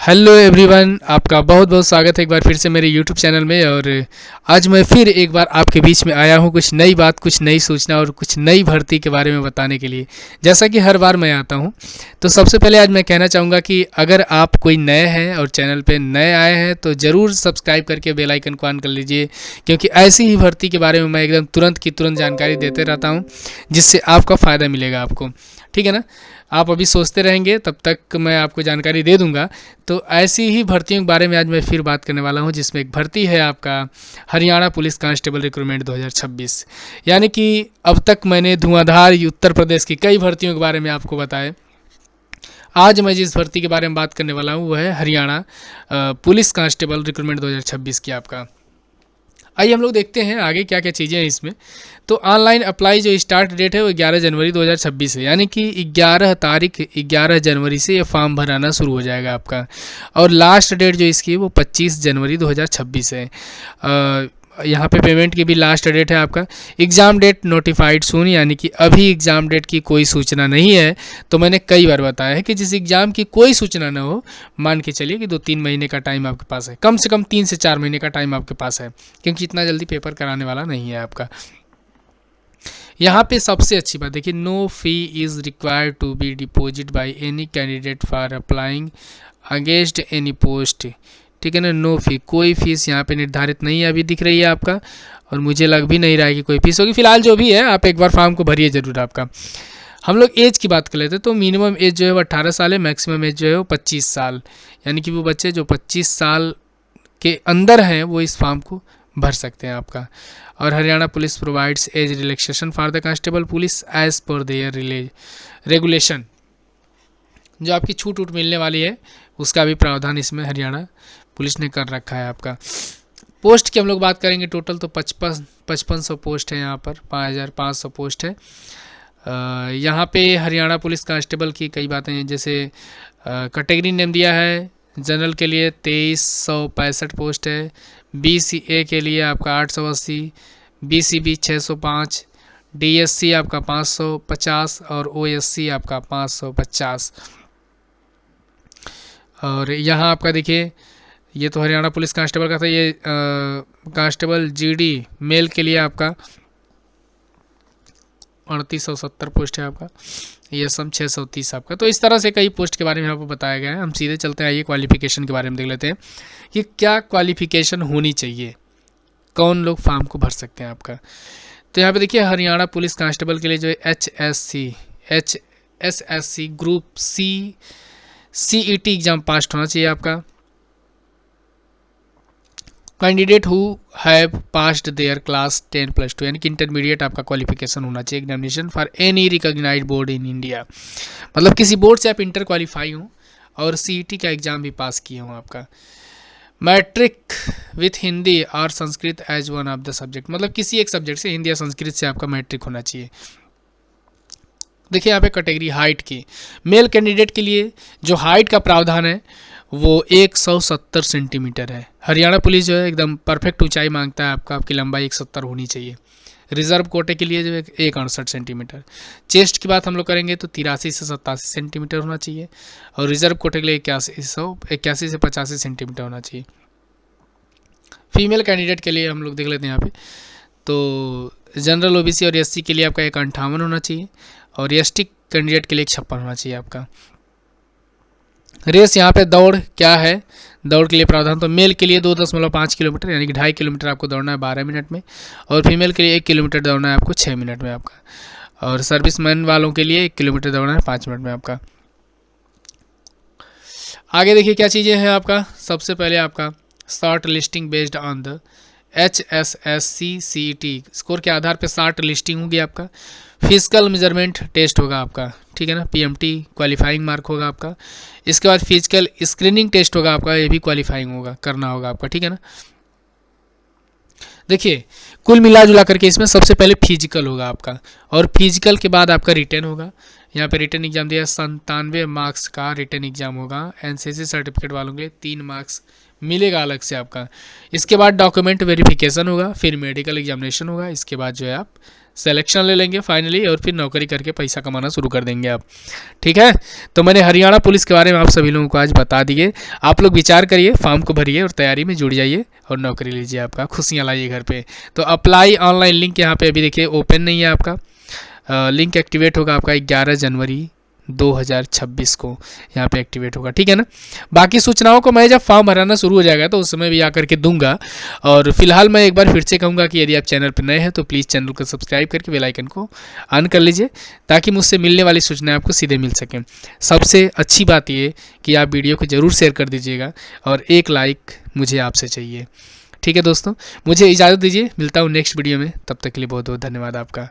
Hello everyone, आपका बहुत बहुत स्वागत है एक बार फिर से मेरे यूट्यूब चैनल में। और आज मैं फिर एक बार आपके बीच में आया हूँ कुछ नई बात, कुछ नई सूचना और कुछ नई भर्ती के बारे में बताने के लिए, जैसा कि हर बार मैं आता हूँ। तो सबसे पहले आज मैं कहना चाहूँगा कि अगर आप कोई नए हैं और चैनल पे नए आए हैं तो ज़रूर सब्सक्राइब करके बेल आइकन को ऑन कर लीजिए, क्योंकि ऐसी ही भर्ती के बारे में मैं एकदम तुरंत की तुरंत जानकारी देते रहता हूँ, जिससे आपका फ़ायदा मिलेगा आपको। ठीक है ना। आप अभी सोचते रहेंगे तब तक मैं आपको जानकारी दे दूंगा। तो ऐसी ही भर्तियों के बारे में आज मैं फिर बात करने वाला हूं, जिसमें एक भर्ती है आपका हरियाणा पुलिस कांस्टेबल रिक्रूटमेंट 2026। यानी कि अब तक मैंने धुआंधार उत्तर प्रदेश की कई भर्तियों के बारे में आपको बताया। आज मैं जिस भर्ती के बारे में बात करने वाला हूँ वह है हरियाणा पुलिस कांस्टेबल रिक्रूटमेंट 2026 की आपका। आइए हम लोग देखते हैं आगे क्या क्या चीज़ें हैं इसमें। तो ऑनलाइन अप्लाई जो स्टार्ट डेट है वो 11 जनवरी 2026 है, यानी कि 11 जनवरी से ये फॉर्म भराना शुरू हो जाएगा आपका। और लास्ट डेट जो इसकी है वो 25 जनवरी 2026 है। यहाँ पे पेमेंट की भी लास्ट डेट है आपका। एग्ज़ाम डेट नोटिफाइड सून, यानी कि अभी एग्ज़ाम डेट की कोई सूचना नहीं है। तो मैंने कई बार बताया है कि जिस एग्ज़ाम की कोई सूचना ना हो, मान के चलिए कि 2-3 महीने का टाइम आपके पास है, कम से कम 3 से 4 महीने का टाइम आपके पास है, क्योंकि इतना जल्दी पेपर कराने वाला नहीं है आपका। यहाँ पे सबसे अच्छी बात देखिए, no fee is required to be deposit by any candidate for applying against any post. ठीक है ना, नो फी, कोई फीस यहाँ पे निर्धारित नहीं है, अभी दिख रही है आपका, और मुझे लग भी नहीं रहा है कि कोई फीस होगी। फिलहाल जो भी है आप एक बार फॉर्म को भरिए ज़रूर आपका। हम लोग एज की बात कर लेते हैं, तो मिनिमम एज जो है वो 18 साल है, मैक्सिमम एज जो है वो 25 साल, यानी कि वो बच्चे जो 25 साल के अंदर हैं वो इस फॉर्म को भर सकते हैं आपका। और Haryana police provides age relaxation for the constable police as per their regulation. जो आपकी छूट उट मिलने वाली है उसका भी प्रावधान इसमें हरियाणा पुलिस ने कर रखा है आपका। पोस्ट की हम लोग बात करेंगे, टोटल तो 5500 पोस्ट है यहाँ पर, 5500 पोस्ट है। यहाँ पे हरियाणा पुलिस कांस्टेबल की कई बातें हैं, जैसे कैटेगरी नेम दिया है। जनरल के लिए 2365 पोस्ट है, BCA के लिए आपका 880, BCB 605, DSC आपका 550 और OSC आपका 550। और यहाँ आपका देखिए, ये तो हरियाणा पुलिस कांस्टेबल का था। ये कांस्टेबल GD मेल के लिए आपका 3870 पोस्ट है आपका। ये सम 630 आपका। तो इस तरह से कई पोस्ट के बारे में आपको बताया गया है। हम सीधे चलते हैं, आइए क्वालिफिकेशन के बारे में देख लेते हैं कि क्या क्वालिफिकेशन होनी चाहिए, कौन लोग फॉर्म को भर सकते हैं आपका। तो यहाँ पे देखिए, हरियाणा पुलिस कांस्टेबल के लिए जो है HSC group C CET exam pass होना चाहिए आपका। Candidate who have passed their class 10+2, यानी कि इंटरमीडिएट आपका क्वालिफिकेशन होना चाहिए examination for any recognized board in India. मतलब किसी बोर्ड से आप इंटर क्वालिफाई हों और CET का एग्जाम भी पास किए हों आपका। मैट्रिक विथ हिंदी और Sanskrit as one of the subject, मतलब किसी एक सब्जेक्ट से, हिंदी या संस्कृत से आपका मैट्रिक होना चाहिए। देखिए यहाँ पे कैटेगरी हाइट की, मेल कैंडिडेट के लिए जो हाइट का प्रावधान है वो 170 सेंटीमीटर है। हरियाणा पुलिस जो है एकदम परफेक्ट ऊंचाई मांगता है आपका, आपकी लंबाई 170 होनी चाहिए। रिजर्व कोटे के लिए जो है 168 सेंटीमीटर। चेस्ट की बात हम लोग करेंगे तो 83 से 87 सेंटीमीटर होना चाहिए, और रिजर्व कोटे के लिए 81 से 85 सेंटीमीटर होना चाहिए। फीमेल कैंडिडेट के लिए हम लोग देख लेते हैं यहाँ पे, तो जनरल OBC और SC के लिए आपका 158 होना चाहिए, और ST कैंडिडेट के लिए 56 होना चाहिए आपका। रेस यहाँ पे दौड़ क्या है, दौड़ के लिए प्रावधान तो मेल के लिए 2.5 किलोमीटर, यानी कि 2.5 किलोमीटर आपको दौड़ना है 12 मिनट में, और फीमेल के लिए 1 किलोमीटर दौड़ना है आपको 6 मिनट में आपका, और सर्विसमैन वालों के लिए 1 किलोमीटर दौड़ना है 5 मिनट में आपका। आगे देखिए क्या चीज़ें हैं आपका। सबसे पहले आपका short listing based on the HSSC CET score के आधार पर शॉर्ट लिस्टिंग होगी आपका। फिजिकल मेजरमेंट टेस्ट होगा आपका, ठीक है ना, PMT क्वालिफाइंग मार्क होगा आपका। इसके बाद फिजिकल स्क्रीनिंग टेस्ट होगा आपका, ये भी क्वालिफाइंग होगा, करना होगा आपका, ठीक है ना। देखिए कुल मिला जुला करके इसमें सबसे पहले फिजिकल होगा आपका, और फिजिकल के बाद आपका रिटर्न होगा। यहाँ पे रिटर्न एग्जाम दिया 97 मार्क्स का रिटर्न एग्जाम होगा। एनसीसी सर्टिफिकेट वालों के लिए 3 मार्क्स मिलेगा अलग से आपका। इसके बाद डॉक्यूमेंट वेरिफिकेशन होगा, फिर मेडिकल एग्जामिनेशन होगा, इसके बाद जो है आप सिलेक्शन ले लेंगे फाइनली, और फिर नौकरी करके पैसा कमाना शुरू कर देंगे आप। ठीक है, तो मैंने हरियाणा पुलिस के बारे में आप सभी लोगों को आज बता दिए। आप लोग विचार करिए, फॉर्म को भरिए और तैयारी में जुड़ जाइए और नौकरी लीजिए, आपका खुशियाँ लाइए घर पे। तो अप्लाई ऑनलाइन लिंक यहाँ पे अभी देखिए ओपन नहीं है आपका। लिंक एक्टिवेट होगा आपका 11 जनवरी 2026 को यहाँ पे एक्टिवेट होगा। ठीक है ना। बाकी सूचनाओं को मैं जब फॉर्म भराना शुरू हो जाएगा तो उस समय भी आकर के दूंगा। और फिलहाल मैं एक बार फिर से कहूँगा कि यदि आप चैनल पर नए हैं तो प्लीज़ चैनल को सब्सक्राइब करके बेल आइकन को ऑन कर लीजिए, ताकि मुझसे मिलने वाली सूचनाएं आपको सीधे मिल सकें। सबसे अच्छी बात ये कि आप वीडियो को ज़रूर शेयर कर दीजिएगा और एक लाइक मुझे आपसे चाहिए। ठीक है दोस्तों, मुझे इजाज़त दीजिए, मिलता हूँ नेक्स्ट वीडियो में। तब तक के लिए बहुत बहुत धन्यवाद आपका।